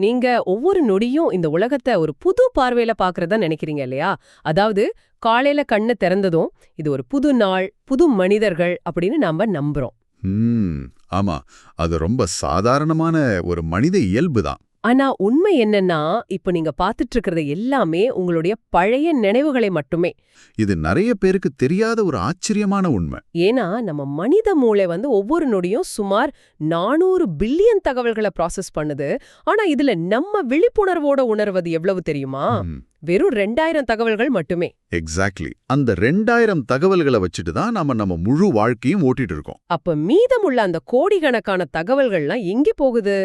நீங்க ஒவ்வொரு நொடியும் இந்த உலகத்தை ஒரு புது பார்வையில பாக்குறதா நினைக்கிறீங்க இல்லையா? அதாவது காலையில கண்ணு திறந்ததும் இது ஒரு புது நாள், புது மனிதர்கள் அப்படின்னு நாம நம்புறோம். ஆமா. அது ரொம்ப சாதாரணமான ஒரு மனித இயல்பு தான். ஆனா உண்மை என்னன்னா, இப்ப நீங்க பாத்துட்டு இருக்கிறது எல்லாமே உங்களுடைய பழைய நினைவுகளை மட்டுமே. இது நிறைய பேருக்கு தெரியாத ஒரு ஆச்சரியமான உண்மை. ஏன்னா நம்ம மனித மூளை ஒவ்வொரு நொடியும் சுமார் 400 பில்லியன் தகவல்களை ப்ராசஸ் பண்ணுது. ஆனா இதுல நம்ம விழிப்புணர்வோட உணர்வது எவ்வளவு தெரியுமா? வெறும் 2000 தகவல்கள் மட்டுமே. எக்ஸாக்ட்லி. அந்த 2000 தகவல்களை வச்சுட்டு தான் நம்ம முழு வாழ்க்கையும் ஓட்டிட்டு இருக்கோம். அப்ப மீதமுள்ள அந்த கோடிக்கணக்கான தகவல்கள்லாம் எங்கே போகுது?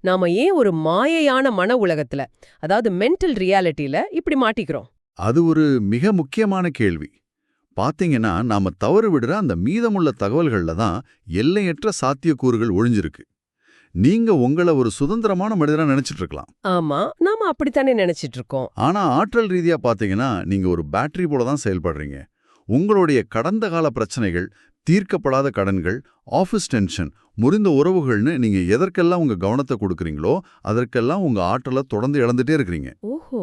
நாம ஏன் ஒரு மாயையான மன உலகத்துல, அதாவது மென்டல் ரியாலிட்டில இப்படி மாட்டிக்கிறோம்? அது ஒரு மிக முக்கியமான கேள்வி. பாத்தீங்கன்னா நாம தவறு விடுற அந்த மீதமுள்ள தகவல்கள்ல தான் எல்லையற்ற சாத்தியக்கூறுகள் ஒழிஞ்சிருக்கு. நீங்க உங்களை ஒரு சுதந்திரமான மனிதரா நினைச்சிட்டு இருக்கலாம். ஆமா, நாம அப்படித்தானே நினைச்சிட்டு இருக்கோம். ஆனா ஆற்றல் ரீதியா பாத்தீங்கன்னா நீங்க ஒரு பேட்டரி போல தான் செயல்படுறீங்க. உங்களுடைய கடந்த கால பிரச்சனைகள், தீர்க்கப்படாத கடன்கள், ஆஃபீஸ் டென்ஷன், முறிந்த உறவுகள்னு நீங்க எதற்கெல்லாம் உங்க கவனத்தை கொடுக்கறீங்களோ அதற்கெல்லாம் உங்க ஆற்றலை தொடர்ந்து இழந்துட்டே இருக்கிறீங்க. ஓஹோ,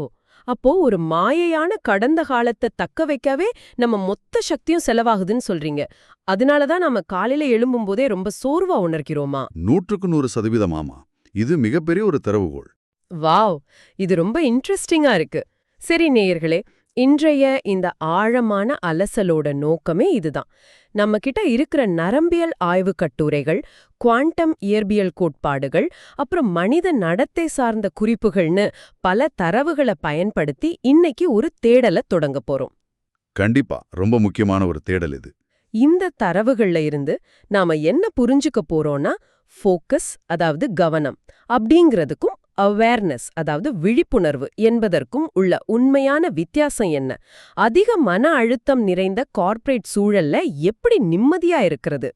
அப்போ ஒரு மாயையான கடந்த காலத்தை தக்க வைக்கவே நம்ம மொத்த சக்தியும் செலவாகுதுன்னு சொல்றீங்க. அதனாலதான் நாம காலையில எழும்பும் போதே ரொம்ப சோர்வா உணர்கிறோமா? 100% ஆமா. இது மிகப்பெரிய ஒரு திறவுகோல். வாவ், இது ரொம்ப இன்ட்ரெஸ்டிங்கா இருக்கு. சரி நேயர்களே, இன்றைய இந்த ஆழமான அலசலோட நோக்கமே இதுதான். நம்ம கிட்ட இருக்கிற நரம்பியல் ஆய்வு கட்டுரைகள், குவாண்டம் இயற்பியல் கோட்பாடுகள், அப்புறம் மனித நடத்தை சார்ந்த குறிப்புகள்னு பல தரவுகளை பயன்படுத்தி இன்னைக்கு ஒரு தேடலை தொடங்க போறோம். கண்டிப்பா ரொம்ப முக்கியமான ஒரு தேடல் இது. இந்த தரவுகள்ல இருந்து நாம என்ன புரிஞ்சுக்க போறோம்னா, ஃபோக்கஸ் அதாவது கவனம் அப்படிங்கிறதுக்கும் அவேர்னஸ் அதாவது விழிப்புணர்வு என்பதற்கும் உள்ள உண்மையான வித்தியாசம் என்ன? அதிக மன அழுத்தம் நிறைந்த கார்ப்பரேட் சூழல்ல எப்படி நிம்மதியா இருக்கிறது?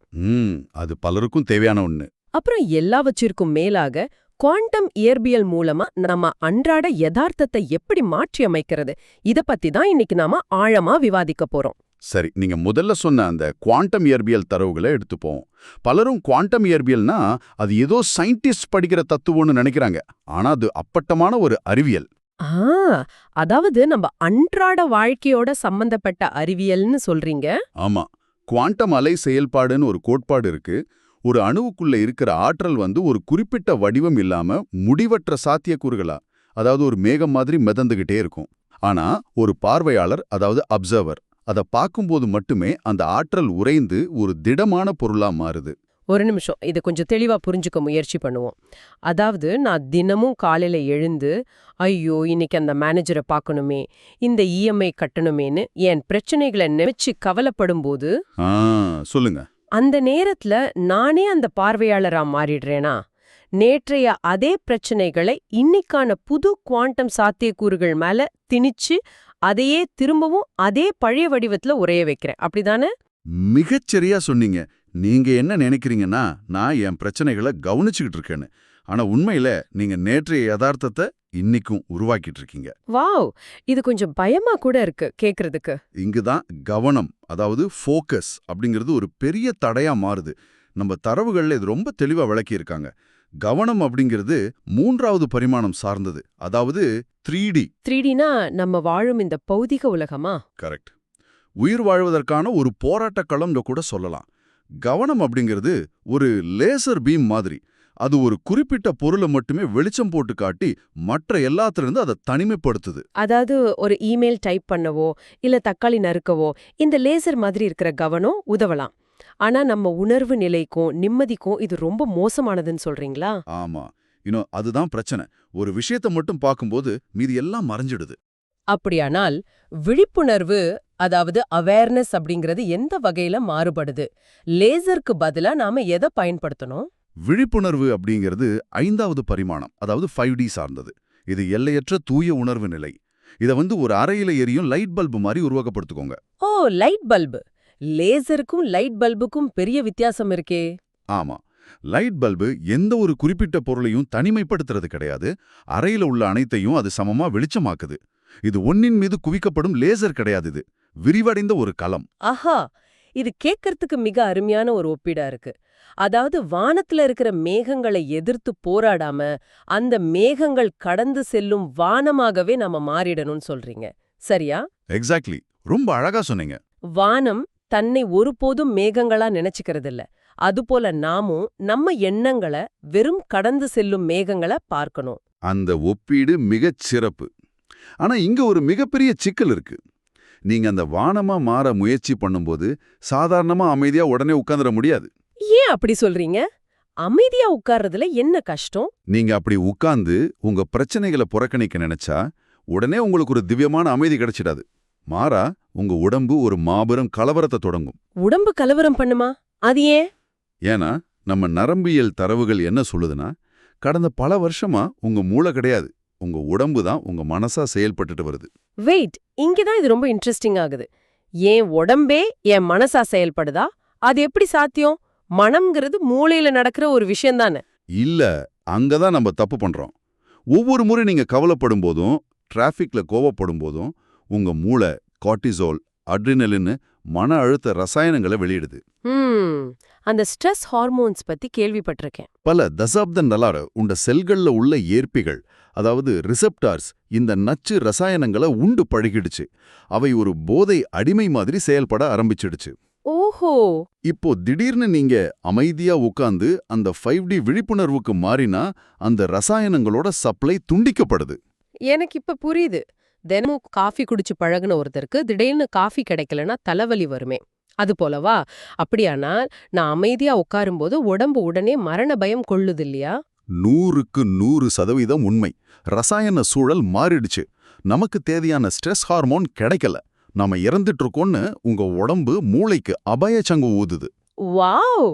அது பலருக்கும் தேவையான ஒண்ணு. அப்புறம் எல்லாவற்றிற்கும் மேலாக குவாண்டம் இயற்பியல் மூலமா நம்ம அன்றாட யதார்த்தத்தை எப்படி மாற்றி அமைக்கிறது, இத பத்தி தான் இன்னைக்கு நாம ஆழமா விவாதிக்க போறோம். சரி, நீங்க முதல்ல சொன்ன அந்த குவாண்டம் இயற்பியல் தரவுகளை எடுத்துப்போம். பலரும் குவாண்டம் இயற்பியல்னா அது ஏதோ சயின்டிஸ்ட் படிக்கிற தத்துவம்னு நினைக்கிறாங்க. ஆனா அது அப்பட்டமான ஒரு அறிவியல். அதாவது நம்ம அன்றாட வாழ்க்கையோட சம்பந்தப்பட்ட அறிவியல்னு சொல்றீங்க? ஆமா, குவாண்டம் அலை செயல்பாடுன்னு ஒரு கோட்பாடு இருக்கு. ஒரு அணுவுக்குள்ள இருக்கிற ஆற்றல் ஒரு குறிப்பிட்ட வடிவம் இல்லாம முடிவற்ற சாத்தியக்கூறுகளா, அதாவது ஒரு மேகம் மாதிரி மிதந்துகிட்டே இருக்கும். ஆனா ஒரு பார்வையாளர், அதாவது அப்சர்வர், அதை பார்க்கும்போது மட்டுமே அந்த ஆற்றல் உறைந்து ஒரு திடமான பொருளா மாறுது. ஒரு நிமிஷம், இதை கொஞ்சம் தெளிவா புரிஞ்சுக்க முயற்சி பண்ணுவோம். அதாவது நான் தினமும் காலையில எழுந்து, ஐயோ இன்னைக்கு அந்த மேனேஜரை பார்க்கணுமே, இந்த இஎம்ஐ கட்டணுமேன்னு என் பிரச்சனைகளை நினைச்சு கவலைப்படும் போது சொல்லுங்க, அந்த நேரத்துல நானே அந்த பார்வையாளரா மாறிடுறேனா? நேற்றைய அதே பிரச்சனைகளை இன்னைக்கான புது குவாண்டம் சாத்தியக்கூறுகள் மேல திணிச்சு அதையே திரும்பவும் அதே பழைய வடிவத்துல உரைய வைக்கிறேன், அப்படிதானே? மிகச்சரியா சொன்னீங்க. நீங்க என்ன நினைக்கிறீங்கன்னா நான் என் பிரச்சனைகளை கவனிச்சுக்கிட்டு இருக்கேன்னு. ஆனா உண்மையில நீங்க நேற்றைய யதார்த்தத்தை இன்னைக்கும் உருவாக்கிட்டு இருக்கீங்க. வாவ், இது கொஞ்சம் பயமா கூட இருக்கு கேக்குறதுக்கு. இங்குதான் கவனம், அதாவது ஃபோக்கஸ் அப்படிங்கிறது ஒரு பெரிய தடையா மாறுது. நம்ம தரவுகள்ல இது ரொம்ப தெளிவா விளக்கி இருக்காங்க. கவனம் அப்படிங்கிறது 3வது பரிமாணம் சார்ந்தது, அதாவது 3D. 3Dனா நம்ம வாழும் இந்த பௌதிக உலகமா? கரெக்ட். உயிர் வாழ்வதற்கான ஒரு போராட்ட களம்னு கூட சொல்லலாம். கவனம் அப்படிங்கிறது ஒரு லேசர் பீம் மாதிரி. அது ஒரு குறிப்பிட்ட பொருளை மட்டுமே வெளிச்சம் போட்டு காட்டி மற்ற எல்லாத்திலிருந்து அதை தனிமைப்படுத்துது. அதாவது ஒரு இமெயில் டைப் பண்ணவோ இல்ல தக்காளி நறுக்கவோ இந்த லேசர் மாதிரி இருக்கிற கவனம் உதவலாம். ஆனா நம்ம உணர்வு நிலைக்கும் நிம்மதிக்கும் இது ரொம்ப மோசமானதுன்னு சொல்றீங்களா? ஆமா, அதுதான் பிரச்சனை. ஒரு விஷயத்தை மட்டும் பார்க்கும்போது மீதி எல்லாம் மறைஞ்சிடுது. அப்படியானால் விழிப்புணர்வு அதாவது அவேர்னஸ் அப்படிங்கிறது எந்த வகையில மாறுபடுது? லேசருக்கு பதிலா நாம எதை பயன்படுத்தணும்? விழிப்புணர்வு அப்படிங்கிறது 5வது பரிமாணம், அதாவது 5D சார்ந்தது. இது எல்லையற்ற தூய உணர்வு நிலை. இதை ஒரு அறையில எரியும் லைட் பல்பு மாதிரி உருவகப்படுத்திக்கோங்க. ஓ, லைட் பல்பு. லேசருக்கும் லைட் பல்புக்கும் பெரிய வித்தியாசம் இருக்கே. ஆமா, லைட் பல்பு எந்த ஒரு குறிப்பிட்ட பொருளையும் தனிமைப்படுத்துறது கிடையாது. அறையில உள்ள அனைத்தையும் அது சமமா வெளிச்சமாக்குது. இது ஒன்னின் மீது குவிக்கப்படும் லேசர் கிடையாது, இது விரிவடைந்த ஒரு களம். ஆஹா, இது கேட்கறதுக்கு மிக அருமையான ஒரு ஒப்பீடா இருக்கு. அதாவது வானத்துல இருக்கிற மேகங்களை எதிர்த்து போராடாம அந்த மேகங்கள் கடந்து செல்லும் வானமாகவே நாம மாறிடணும்னு சொல்றீங்க, சரியா? எக்ஸாக்ட்லி, ரொம்ப அழகா சொன்னீங்க. வானம் தன்னை ஒருபோதும் மேகங்களா நினைச்சுக்கிறதில்ல. அதுபோல நாமும் நம்ம எண்ணங்களை வெறும் கடந்து செல்லும் மேகங்கள பார்க்கணும். அந்த ஒப்பீடு மிகச் சிறப்பு. ஆனா இங்க ஒரு மிகப்பெரிய சிக்கல் இருக்கு. நீங்க அந்த வானமா மாற முயற்சி பண்ணும்போது சாதாரணமா அமைதியா உடனே உட்கார்ந்துட முடியாது. ஏன் அப்படி சொல்றீங்க? அமைதியா உட்கார்றதுல என்ன கஷ்டம்? நீங்க அப்படி உட்கார்ந்து உங்க பிரச்சனைகளை புறக்கணிக்க நினைச்சா உடனே உங்களுக்கு ஒரு திவ்யமான அமைதி கிடைச்சிடாது. மாறா உங்க உடம்பு ஒரு மாபெரும் கலவரத்தை தொடங்கும். உடம்பு கலவரம் பண்ணுமா? அது ஏன்? ஏன்னா நம்ம நரம்பியல் தரவுகள் என்ன சொல்லுதுன்னா, கடந்த பல வருஷமா உங்க மூளை கிடையாது, உங்க உடம்பு தான் உங்க மனசா செயல்பட்டுட்டு வருது. வெயிட், இங்கதான் இது ரொம்ப இன்ட்ரெஸ்டிங் ஆகுது. என் உடம்பே என் மனசா செயல்படுதா? அது எப்படி சாத்தியம்? மனம்ங்கிறது மூளையில நடக்கிற ஒரு விஷயம் தானே. இல்ல, அங்கதான் நம்ம தப்பு பண்றோம். ஒவ்வொரு முறை நீங்க கவலைப்படும் போதும் டிராஃபிக்ல கோவப்படும் போதும் உங்க மூளை கார்டிசோல், அட்ரினலின்னு மன அழுத்த ரசாயனங்களை வெளியிடுது. அந்த ஸ்ட்ரெஸ் ஹார்மோன்ஸ் பத்தி கேள்விப்பட்டிருக்கேன். பல தசாப்தங்களார உண்ட செல்கள்ல உள்ள ஏற்பிகள், அதாவது ரிசெப்டார்ஸ், இந்த நச்சு ரசாயனங்களை உண்டு பழகிடுச்சு. அவை ஒரு போதை அடிமை மாதிரி செயல்பட ஆரம்பிச்சிடுச்சு. ஓஹோ! இப்போ திடீர்னு நீங்க அமைதியா உட்கார்ந்து அந்த 5D விழிப்புணர்வுக்கு மாறினா அந்த ரசாயனங்களோட சப்ளை துண்டிக்கப்படுது. எனக்கு இப்ப புரியுது. தினமும் காஃபி குடிச்சு பழகுன ஒருத்தருக்கு திடீர்னு காஃபி கிடைக்கலன்னா தலைவலி வருமே, அது போலவா? அப்படியானால் நான் அமைதியா உட்காரும்போது உடம்பு உடனே மரண பயம் கொள்ளுது இல்லையா? 100க்கு 100% உண்மை. ரசாயன சூழல் மாறிடுச்சு. நமக்கு தேவையான ஸ்ட்ரெஸ் ஹார்மோன் கிடைக்கல. நாம இறந்துட்டு இருக்கோம்னு உங்க உடம்பு மூளைக்கு அபாயச்சங்கு ஊதுது. வாவ்!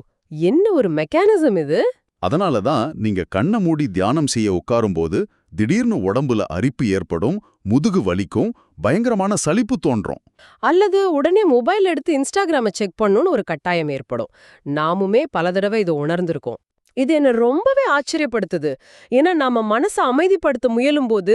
என்ன ஒரு மெக்கானிசம் இது! அதனால தான் நீங்க கண்ணை மூடி தியானம் செய்ய உட்காரும்போது திடீர்னு உடம்புல அரிப்பு ஏற்படும், முதுகு வலிக்கும், பயங்கரமான சலிப்பு தோன்றும். அல்லது உடனே மொபைல் எடுத்து இன்ஸ்டாகிராமை செக் பண்ணணும்னு ஒரு கட்டாயம் ஏற்படும். நாமுமே பல தடவை இதை உணர்ந்திருக்கோம். இது என்ன ரொம்பவே ஆச்சரியப்படுத்துது. ஏன்னா நாம மனசை அமைதிப்படுத்த முயலும்போது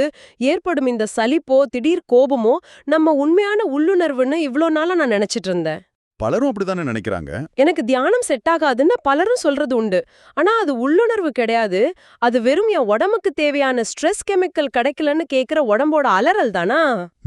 ஏற்படும் இந்த சலிப்போ திடீர் கோபமோ நம்ம உண்மையான உள்ளுணர்வுன்னு இவ்ளோ நாளா நான் நினைச்சிட்டு இருந்தேன். பலரும் அப்படித்தானே நினைக்கிறாங்க. எனக்கு தியானம் செட் ஆகாதுன்னு பலரும் சொல்றது உண்டு. ஆனா அது உள்ளுணர்வு கிடையாது. அது வெறும் என் உடம்புக்கு தேவையான ஸ்ட்ரெஸ் கெமிக்கல் கிடைக்கலன்னு கேக்குற உடம்போட அலறல் தானா?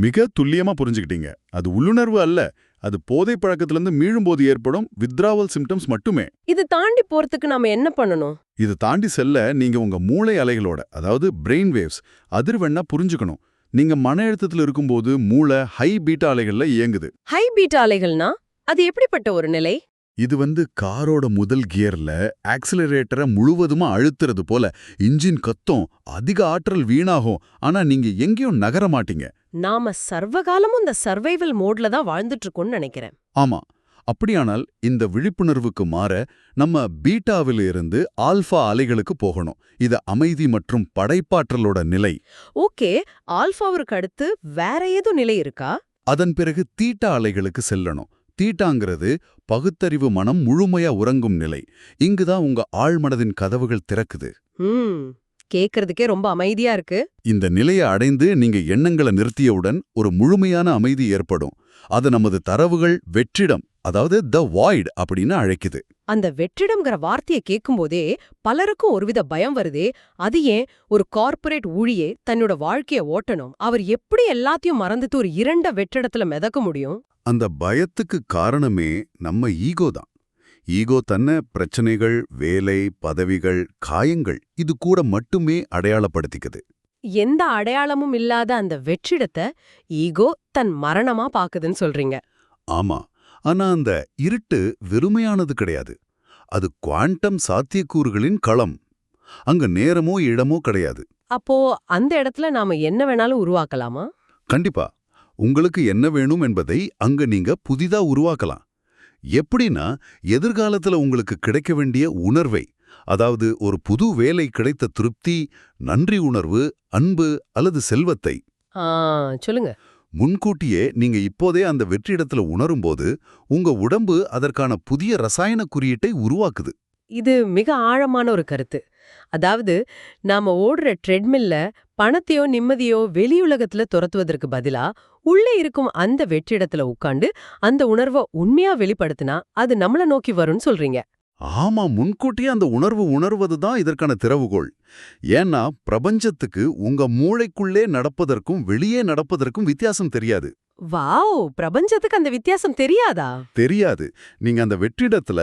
மிக துல்லியமா புரிஞ்சுக்கிட்டீங்க. அது உள்ளுணர்வு அல்ல, அது போதை பழக்கத்திலிருந்து மீளும்போது ஏற்படும் வித்ராவல் சிம்டம்ஸ் மட்டுமே. இது தாண்டி போறதுக்கு நாம என்ன பண்ணணும்? இது தாண்டி செல்ல நீங்க உங்க மூளை அலைகளோட, அதாவது பிரெயின் வேவ்ஸ் அதிர்வெண்ணா புரிஞ்சுக்கணும். நீங்க மன அழுத்தத்துல இருக்கும்போது மூளை ஹை பீட்டா அலைகள்ல இயங்குது. ஹை பீட்டா அலைகள்னா அது எப்படிப்பட்ட ஒரு நிலை? இது காரோட முதல் கியர்ல ஆக்சிலரேட்டரை முழுவதுமா அழுத்துறது போல. இன்ஜின் கத்தும், அதிக ஆற்றல் வீணாகும், ஆனா நீங்க எங்கேயும் நகர மாட்டீங்க. நாம சர்வகாலமும் இந்த சர்வைவல் மோட்ல தான் வாழ்ந்துட்டு இருக்கோம்னு நினைக்கிறேன். ஆமா. அப்படியானால் இந்த விழிப்புணர்வுக்கு மாற நம்ம பீட்டாவில இருந்து ஆல்பா அலைகளுக்கு போகணும். இது அமைதி மற்றும் படைப்பாற்றலோட நிலை. ஓகே, ஆல்பாவிற்கு அடுத்து வேற ஏதோ நிலை இருக்கா? அதன் பிறகு தீட்டா அலைகளுக்கு செல்லணும். தீட்டாங்கிறது பகுத்தறிவு மனம் முழுமையா உறங்கும் நிலை. இங்குதான் உங்க ஆழ்மனதின் கதவுகள் திறக்குது. கேக்குறதுக்கே ரொம்ப அமைதியா இருக்கு. இந்த நிலையை அடைந்து நீங்க எண்ணங்களை நிறுத்தியவுடன் ஒரு முழுமையான அமைதி ஏற்படும். அது நமது தரவுகள் வெற்றிடம், அதாவது த வாய்ட் அப்படின்னு அழைக்குது. அந்த வெற்றிடம்ங்கிற வார்த்தையை கேட்கும்போதே பலருக்கும் ஒருவித பயம் வருதே. அது ஏன்? ஒரு கார்ப்பரேட் ஊழியே தன்னோட வாழ்க்கைய ஓட்டணும், அவர் எப்படி எல்லாத்தையும் மறந்துட்டு ஒரு இரண்ட வெற்றிடத்துல மிதக்க முடியும்? அந்த பயத்துக்கு காரணமே நம்ம ஈகோ தான். ஈகோ தன்னை பிரச்சனைகள், வேலை, பதவிகள், காயங்கள் இது கூட மட்டுமே அடையாளப்படுத்திக்குது. எந்த அடையாளமும் இல்லாத அந்த வெற்றிடத்தை ஈகோ தன் மரணமா பாக்குதுன்னு சொல்றீங்க? ஆமா. ஆனா அந்த இருட்டு வெறுமையானது கிடையாது. அது குவாண்டம் சாத்தியக்கூறுகளின் களம். அங்க நேரமோ இடமோ கிடையாது. அப்போ அந்த இடத்துல நாம என்ன வேணாலும் உருவாக்கலாமா? கண்டிப்பா. உங்களுக்கு என்ன வேணும் என்பதை அங்க நீங்க புதிதா உருவாக்கலாம். எப்படின்னா, எதிர்காலத்துல உங்களுக்கு கிடைக்க வேண்டிய உணர்வை, அதாவது ஒரு புது வேலை கிடைத்த திருப்தி, நன்றி உணர்வு, அன்பு அல்லது செல்வத்தை சொல்லுங்க. முன்கூட்டியே நீங்க இப்போதே அந்த வெற்றிடத்துல உணரும்போது உங்க உடம்பு அதற்கான புதிய ரசாயன குறியீட்டை உருவாக்குது. இது மிக ஆழமான ஒரு கருத்து. அதாவது நாம ஓடுற ட்ரெட்மில்ல பணத்தையோ நிம்மதியோ வெளியுலகத்துல துரத்துவதற்கு பதிலா உள்ளே இருக்கும் அந்த வெற்றிடத்துல உட்கார்ந்து அந்த உணர்வை உண்மையா வெளிப்படுத்தினா அது நம்மள நோக்கி வரும்னு சொல்றீங்க. ஆமா, முன்கூட்டியே அந்த உணர்வது தான் இதற்கான திறவுகோல். ஏன்னா பிரபஞ்சத்துக்கு உங்க மூளைக்குள்ளே நடப்பதற்கும் வெளியே நடப்பதற்கும் வித்தியாசம் தெரியாது. வாவ், பிரபஞ்சத்துக்கு அந்த வித்தியாசம் தெரியாதா? தெரியாது. நீங்க அந்த வெற்றிடத்துல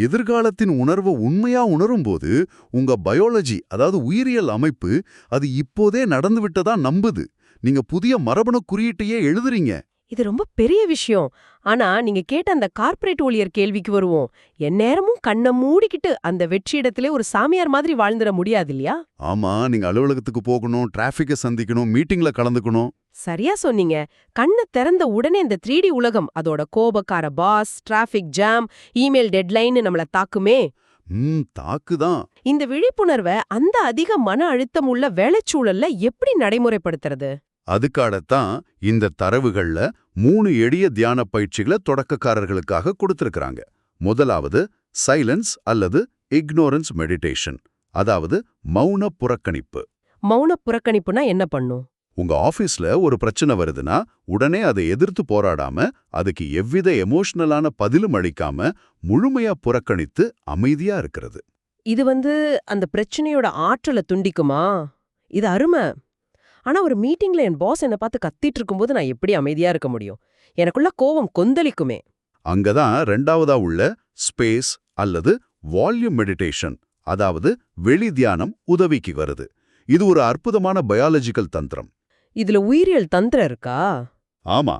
எதிர்காலத்தின் உணர்வை உண்மையா உணரும்போது உங்க பயாலஜி, அதாவது உயிரியல் அமைப்பு, அது இப்போதே நடந்துவிட்டதா நம்புது. நீங்க புதிய மரபணு குறியீட்டையே எழுதுறீங்க. இது ரொம்ப பெரிய விஷயம். ஆனா நீங்க கேட்ட அந்த கார்ப்பரேட் ஊழியர் கேள்விக்கு வருவோம். எந்நேரமும் கண்ணை மூடிக்கிட்டு அந்த வெற்றிடத்திலே ஒரு சாமியார் மாதிரி வாழ்ந்துட முடியாது இல்லையா? ஆமா, நீங்க அலுவலகத்துக்கு போகணும், டிராஃபிக்கை சந்திக்கணும், மீட்டிங்ல கலந்துக்கணும். சரியா சொன்னீங்க. கண்ணை திறந்த உடனே இந்த 3D உலகம், அதோட கோபக்கார boss, traffic jam, email deadline நம்மள தாக்குமே. தாக்குதான். இந்த விழிப்புணர்வை அந்த அதிக மன அழுத்தம் உள்ள வேலைச்சூழல்ல எப்படி நடைமுறைப்படுத்துறது? அதுக்காகத்தான் இந்த தரவுகள்ல 3 எளிய தியான பயிற்சிகளை தொடக்கக்காரர்களுக்காக கொடுத்திருக்கிறாங்க. முதலாவது சைலன்ஸ் அல்லது இக்னோரன்ஸ் மெடிடேஷன், அதாவது மௌன புறக்கணிப்பு. மௌன புறக்கணிப்புனா என்ன பண்ணும்? உங்க ஆபீஸ்ல ஒரு பிரச்சனை வருதுன்னா உடனே அதை எதிர்த்து போராடாம, அதுக்கு எவ்வித எமோஷனலான பதிலும் அளிக்காம முழுமையா புறக்கணித்து அமைதியா இருக்கிறது. இது அந்த பிரச்சனையோட ஆற்றலை துண்டிக்குமா? இது அருமை. ஆனா ஒரு மீட்டிங்ல என் பாஸ் என்ன பார்த்து கத்திட்டு இருக்கும்போது நான் எப்படி அமைதியா இருக்க முடியும்? எனக்குள்ள கோவம் கொந்தளிக்குமே. அங்கதான் ரெண்டாவதா உள்ள ஸ்பேஸ் அல்லது வால்யூம் மெடிடேஷன், அதாவது வெளி தியானம் உதவிக்கு வருது. இது ஒரு அற்புதமான பயாலஜிக்கல் தந்திரம். இதுல உயிரியல் தந்திரம் இருக்கா? ஆமா,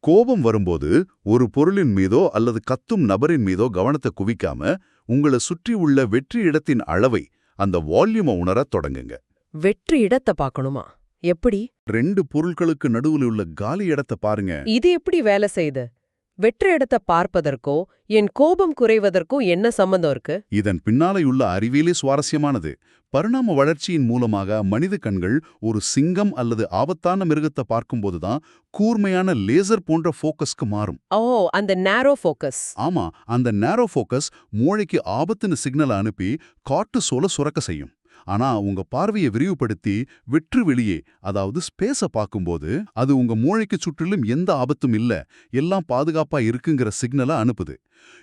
கோபம் வரும்போது ஒரு பொருளின் மீதோ அல்லது கத்தும் நபரின் மீதோ கவனத்தை குவிக்காம உங்களை சுற்றி உள்ள வெற்றி இடத்தின் அளவை, அந்த வால்யூமை உணரத் தொடங்குங்க. வெற்றி இடத்தை பார்க்கணுமா? எப்படி? 2 பொருட்களுக்கு நடுவுல உள்ள காலி இடத்தை பாருங்க. இது எப்படி வேலை செய்யுது? வெற்றி இடத்தை பார்ப்பதற்கோ என் கோபம் குறைவதற்கோ என்ன சம்பந்தம் இருக்கு? இதன் பின்னாலேயுள்ள அறிவியலே சுவாரஸ்யமானது. பரிணாம வளர்ச்சியின் மூலமாக மனித கண்கள் ஒரு சிங்கம் அல்லது ஆபத்தான மிருகத்தை பார்க்கும்போதுதான் கூர்மையான லேசர் போன்ற ஃபோக்கஸ்க்கு மாறும். ஓ, அந்த நேரோ ஃபோக்கஸ். ஆமா, அந்த நேரோ ஃபோக்கஸ் மூளைக்கு ஆபத்துன்னு சிக்னல் அனுப்பி கார்ட்டிசோலை சுரக்க செய்யும். ஆனா உங்க பார்வையை விரிவுபடுத்தி வெற்று வெளியே, அதாவது ஸ்பேஸ பார்க்கும்போது அது உங்க மூளைக்கு சுற்றிலும் எந்த ஆபத்தும் இல்ல, எல்லாம் பாதுகாப்பா இருக்குங்கிற சிக்னலை அனுப்புது.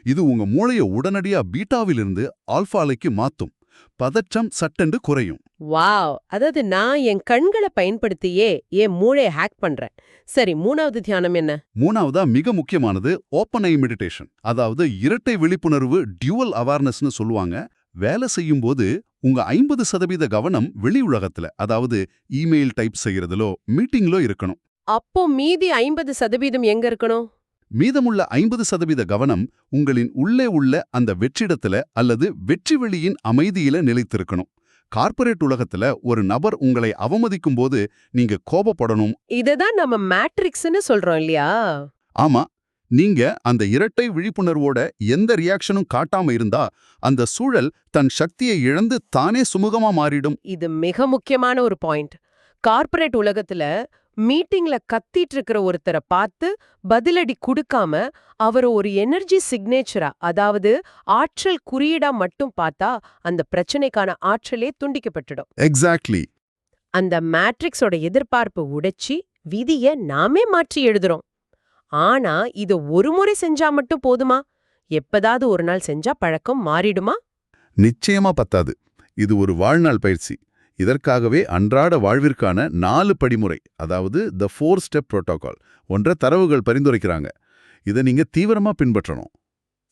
இது உங்க மூளையை உடனடியா பீட்டாவிலிருந்து ஆல்பாலைக்கு மாத்தும். பதற்றம் சட்டென்று குறையும். வாவ், அதாவது நான் என் கண்களை பயன்படுத்தியே என் மூளையை ஹேக் பண்றேன். சரி, 3வது தியானம் என்ன? 3வதா மிக முக்கியமானது ஓப்பன் ஐ மெடிடேஷன், அதாவது இரட்டை விழிப்புணர்வு, டியூவல் அவேர்னஸ்னு சொல்லுவாங்க. வேலை செய்யும் போது உங்க 50% கவனம் வெளி உலகத்துல, அதாவது இமெயில் டைப் செய்யறதுலோ மீட்டிங்லோ இருக்கணும். அப்போ மீதி 50% எங்க இருக்கணும்? மீதமுள்ள 50% கவனம் உங்களின் உள்ளே உள்ள அந்த வெற்றிடத்துல அல்லது வெற்றி வெளியின் அமைதியில நிலைத்திருக்கணும். கார்ப்பரேட் உலகத்துல ஒரு நபர் உங்களை அவமதிக்கும் போது நீங்க கோபப்படணும். இததான் நம்ம மேட்ரிக்ஸ்னு சொல்றோம் இல்லையா? ஆமா, நீங்க அந்த இரட்டை விழிப்புணர்வோட எந்த ரியாக்ஷனும் காட்டாம இருந்தா அந்த சூழல் தன் சக்தியை இழந்து தானே சுமூகமா மாறிடும். இது மிக முக்கியமான ஒரு பாயிண்ட். கார்ப்பரேட் உலகத்துல மீட்டிங்ல கத்திட்டு இருக்கிற ஒருத்தரை பார்த்து பதிலடி கொடுக்காம அவர் ஒரு எனர்ஜி சிக்னேச்சரா, அதாவது ஆற்றல் குறியீடா மட்டும் பார்த்தா அந்த பிரச்சனைக்கான ஆற்றலே துண்டிக்கப்பட்டுடும். எக்ஸாக்ட்லி. அந்த மேட்ரிக்ஸோட எதிர்பார்ப்பு உடைச்சி விதிய நாமே மாற்றி எழுதுறோம். ஆனா இத ஒரு முறை செஞ்சா மட்டும் போதுமா? எப்பதாவது ஒரு நாள் செஞ்சா பழக்கம் மாறிடுமா? நிச்சயமா பத்தாது. இது ஒரு வாழ்நாள் பயிற்சி. இதற்காகவே அன்றாட வாழ்விற்கான 4 படிமுறை, அதாவது த 4 ஸ்டெப் புரோட்டோகால் ஒன்ற தரவுகள் பரிந்துரைக்கிறாங்க. இதை நீங்க தீவிரமா பின்பற்றணும்.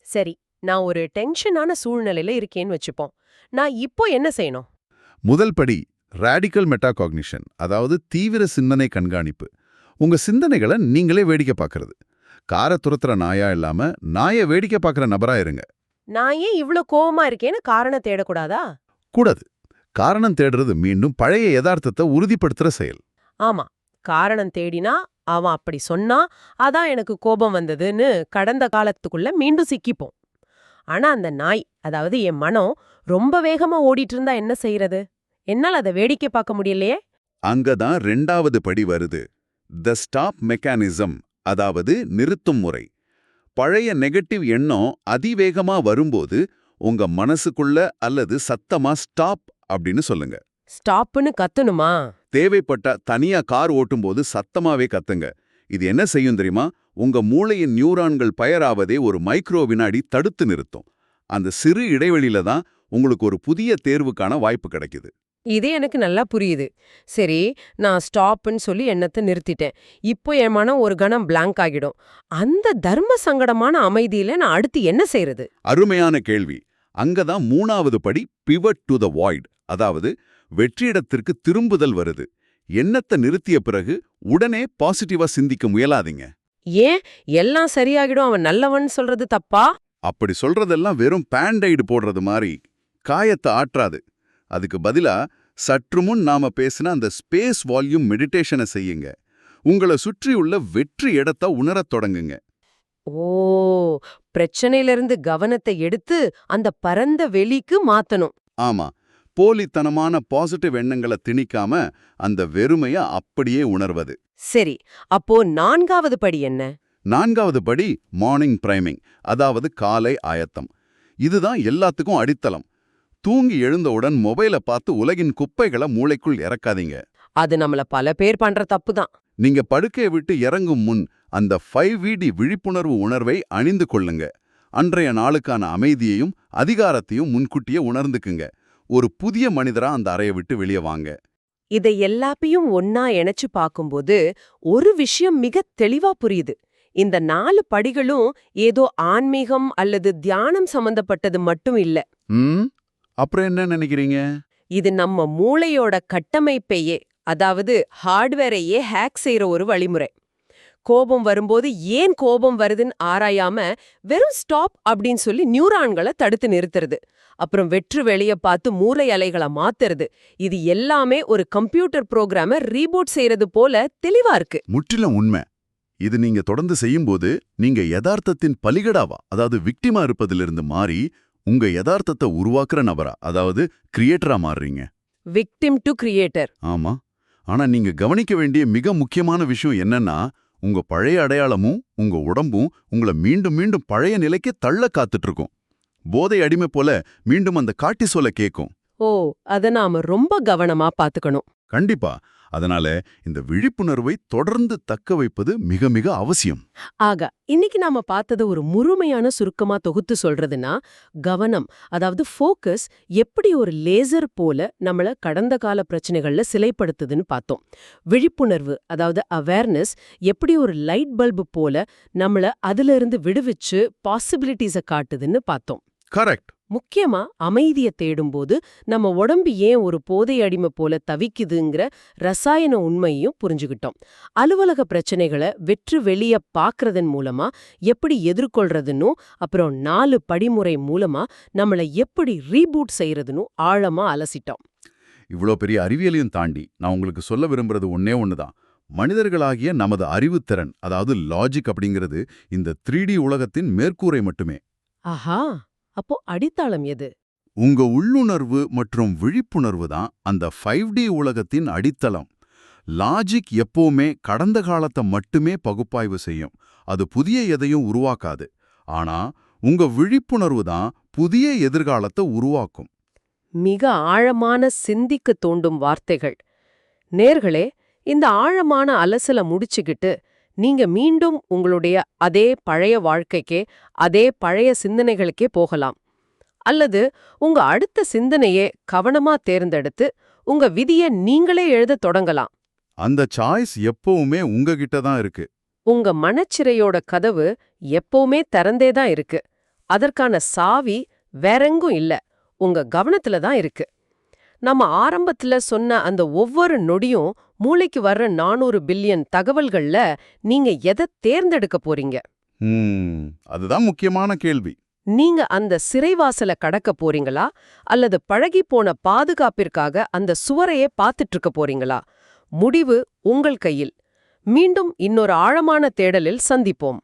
சரி, நான் ஒரு டென்ஷனான சூழ்நிலையில இருக்கேன்னு வச்சுப்போம். நான் இப்போ என்ன செய்யணும்? முதல் படி ராடிக்கல் மெட்டாகாக்னிஷன், அதாவது தீவிர சிந்தனை கண்காணிப்பு. உங்க சிந்தனைகளை நீங்களே வேடிக்கை பார்க்கறது. காரை துரத்துற நாயா இல்லாம நாயை வேடிக்கை பார்க்குற நபரா இருங்க. நான் ஏன் இவ்ளோ கோவமா இருக்கேன்னு காரணம் தேடக்கூடாதா? கூடாது. காரணம் தேடுறது மீண்டும் பழைய யதார்த்தத்தை உறுதிப்படுத்துற செயல். ஆமா, காரணம் தேடினா அவன் அப்படி சொன்னா அதான் எனக்கு கோபம் வந்ததுன்னு கடந்த காலத்துக்குள்ள மீண்டும் சிக்கிப்போம். ஆனா அந்த நாய், அதாவது என் மனம் ரொம்ப வேகமா ஓடிட்டு இருந்தா என்ன செய்யறது? என்னால் அதை வேடிக்கை பார்க்க முடியலையே. அங்கதான் 2வது படி வருது. த ஸ்டாப் மெக்கானிசம், அதாவது நிறுத்தும் முறை. பழைய நெகட்டிவ் எண்ணம் அதிவேகமா வரும்போது உங்க மனசுக்குள்ள அல்லது சத்தமா ஸ்டாப் அப்படின்னு சொல்லுங்க. ஸ்டாப்னு கத்தணுமா? தேவைப்பட்டா தனியா கார் ஓட்டும்போது சத்தமாவே கத்துங்க. இது என்ன செய்யும் தெரியுமா? உங்க மூளையின் நியூரான்கள் பயராவதே ஒரு மைக்ரோ வினாடி தடுத்து நிறுத்தும். அந்த சிறு இடைவெளியில தான் உங்களுக்கு ஒரு புதிய தேர்வுக்கான வாய்ப்பு கிடைக்குது. இதே எனக்கு நல்லா புரியுது. சரி, நான் ஸ்டாப்னு சொல்லி எண்ணத்தை நிறுத்திட்டேன். இப்போ என் மனம் ஒரு கணம் பிளாங்க் ஆகிடும். அந்த தர்ம சங்கடமான அமைதியில நான் அடுத்து என்ன செய்யறது? அருமையான கேள்வி. அங்கதான் 3வது படி பிவட் டு த வாய்ட், அதாவது வெற்றிடத்திற்கு திரும்புதல் வருது. எண்ணத்தை நிறுத்திய பிறகு உடனே பாசிட்டிவா சிந்திக்க முயலாதீங்க. ஏன் எல்லாம் சரியாகிடும் அவன் நல்லவன் சொல்றது தப்பா? அப்படி சொல்றதெல்லாம் வெறும் பேண்டைடு போடுறது மாதிரி காயத்தை ஆற்றாது. அதுக்கு பதிலா சற்று முன் நாம பேசின அந்த ஸ்பேஸ் வால்யூம் மெடிடேஷனை செய்யுங்க. உங்களை சுற்றியுள்ள வெற்றி இடத்தை உணரத் தொடங்குங்க. ஓ, பிரச்சனையிலிருந்து கவனத்தை எடுத்து அந்த பரந்த வெளிக்கு மாத்தணும். ஆமா, போலித்தனமான பாசிட்டிவ் எண்ணங்களை திணிக்காம அந்த வெறுமைய அப்படியே உணர்வது. சரி, அப்போ 4வது படி என்ன? 4வது படி மார்னிங் பிரைமிங், அதாவது காலை ஆயத்தம். இதுதான் எல்லாத்துக்கும் அடித்தளம். தூங்கி எழுந்தவுடன் மொபைலை பார்த்து உலகின் குப்பைகளை மூளைக்குள் இறக்காதீங்க. அது நம்மள பல பேர் பண்ற தப்பு தான். நீங்க படுக்கையை விட்டு இறங்கும் முன் அந்த 5VD விழிப்புணர்வு உணர்வை அணிந்து கொள்ளுங்க. அன்றைய நாளுக்கான அமைதியையும் அதிகாரத்தையும் முன்கூட்டியே உணர்ந்துக்குங்க. ஒரு புதிய மனிதரா அந்த அறையை விட்டு வெளியே வாங்க. இதை எல்லாத்தையும் ஒன்னா இணைச்சு பார்க்கும்போது ஒரு விஷயம் மிக தெளிவா புரியுது. இந்த 4 படிகளும் ஏதோ ஆன்மீகம் அல்லது தியானம் சம்பந்தப்பட்டது மட்டும் இல்ல. அப்புறம் என்ன நினைக்கிறீங்க? இது நம்ம மூளையோட கட்டமைப்பையே, அதாவது ஹார்ட்வேரையே ஹேக் செய்யற ஒரு வழிமுறை. கோபம் வரும்போது ஏன் கோபம் வருதுன்னு ஆராயாம வெறும் ஸ்டாப் அப்படின்னு சொல்லி நியூரான்களை தடுத்து நிறுத்துறது. அப்புறம் வெற்று வெளிய பார்த்து மூளை அலைகளை மாத்துறது. இது எல்லாமே ஒரு கம்ப்யூட்டர் புரோகிராம ரீபூட் செய்யறது போல தெளிவா இருக்கு. முற்றிலும் உண்மை. இது நீங்க தொடர்ந்து செய்யும்போது நீங்க யதார்த்தத்தின் பலிகடாவா, அதாவது விக்டிமா இருப்பதிலிருந்து மாறி உங்க யதார்த்தத்தை உருவாக்குற நபரா, அதாவது கிரியேட்டரா மாறுறீங்க. Victim to creator. ஆமா. ஆனா நீங்க கவனிக்க வேண்டிய மிக முக்கியமான விஷயம் என்னன்னா, உங்க பழைய அடையாளமும் உங்க உடம்பும் உங்களை மீண்டும் மீண்டும் பழைய நிலைக்கே தள்ள காத்துட்டு இருக்கும். போதை அடிமை போல மீண்டும் அந்த கார்டிசோலை கேட்கும். ஓ, அத நாம ரொம்ப கவனமா பாத்துக்கணும். கண்டிப்பா. அதனால இந்த விழிப்புணர்வை தொடர்ந்து தக்க வைப்பது மிக மிக அவசியம். ஆக, இன்னைக்கு நாம பார்த்தது ஒரு முழுமையான சுருக்கமா தொகுத்து சொல்றதுன்னா, கவனம், அதாவது ஃபோக்கஸ் எப்படி ஒரு லேசர் போல நம்மள கடந்த கால பிரச்சனைகள்ல சிலைப்படுத்துதுன்னு பார்த்தோம். விழிப்புணர்வு, அதாவது அவேர்னஸ் எப்படி ஒரு லைட் பல்பு போல நம்மள அதுல இருந்து விடுவிச்சு பாசிபிலிட்டிஸ காட்டுதுன்னு பார்த்தோம். கரெக்ட். முக்கியமா அமைதியை தேடும்போது நம்ம உடம்பு ஏன் ஒரு போதை அடிமை போல தவிக்குதுங்கிற ரசாயன உண்மையையும் புரிஞ்சுக்கிட்டோம். அலுவலக பிரச்சனைகளை வெற்று வெளிய பாக்குறதன் மூலமா எப்படி எதிர்கொள்றதுன்னு, அப்புறம் 4 படிமுறை மூலமா நம்மளை எப்படி ரீபூட் செய்யறதுன்னு ஆழமா அலசிட்டோம். இவ்வளோ பெரிய அறிவியலையும் தாண்டி நான் உங்களுக்கு சொல்ல விரும்புறது ஒன்னே ஒண்ணுதான். மனிதர்களாகிய நமது அறிவுத்திறன், அதாவது லாஜிக் அப்படிங்கிறது இந்த 3D உலகத்தின் மேற்கூரை மட்டுமே. ஆஹா, அப்போ அடித்தளம் எது? உங்க உள்ளுணர்வு மற்றும் விழிப்புணர்வு தான் அந்த 5D உலகத்தின் அடித்தளம். லாஜிக் எப்பவுமே கடந்த காலத்தை மட்டுமே பகுப்பாய்வு செய்யும். அது புதிய எதையும் உருவாக்காது. ஆனா உங்க விழிப்புணர்வு தான் புதிய எதிர்காலத்தை உருவாக்கும். மிக ஆழமான சிந்திக்க தூண்டும் வார்த்தைகள். நேர்களே, இந்த ஆழமான அலசல முடிச்சுக்கிட்டு நீங்க மீண்டும் உங்களுடைய அதே பழைய வாழ்க்கைக்கே, அதே பழைய சிந்தனைகளுக்கே போகலாம். அல்லது உங்க அடுத்த சிந்தனையே கவனமா தேர்ந்தெடுத்து உங்க விதியை நீங்களே எழுத தொடங்கலாம். அந்த சாய்ஸ் எப்பவுமே உங்ககிட்ட தான் இருக்கு. உங்க மனச்சிறையோட கதவு எப்பவுமே திறந்தே தான் இருக்கு. அதற்கான சாவி வேறெங்கும் இல்ல, உங்க கவனத்துல தான் இருக்கு. நம்ம ஆரம்பத்துல சொன்ன அந்த ஒவ்வொரு நொடியும் மூளைக்கு வர்ற 400 பில்லியன் தகவல்கள்ல நீங்க எதை தேர்ந்தெடுக்க போறீங்க? அதுதான் முக்கியமான கேள்வி. நீங்க அந்த சிறைவாசலை கடக்க போறீங்களா, அல்லது பழகி போன பாதுகாப்பிற்காக அந்த சுவரையே பார்த்துட்டு இருக்க போறீங்களா? முடிவு உங்கள் கையில். மீண்டும் இன்னொரு ஆழமான தேடலில் சந்திப்போம்.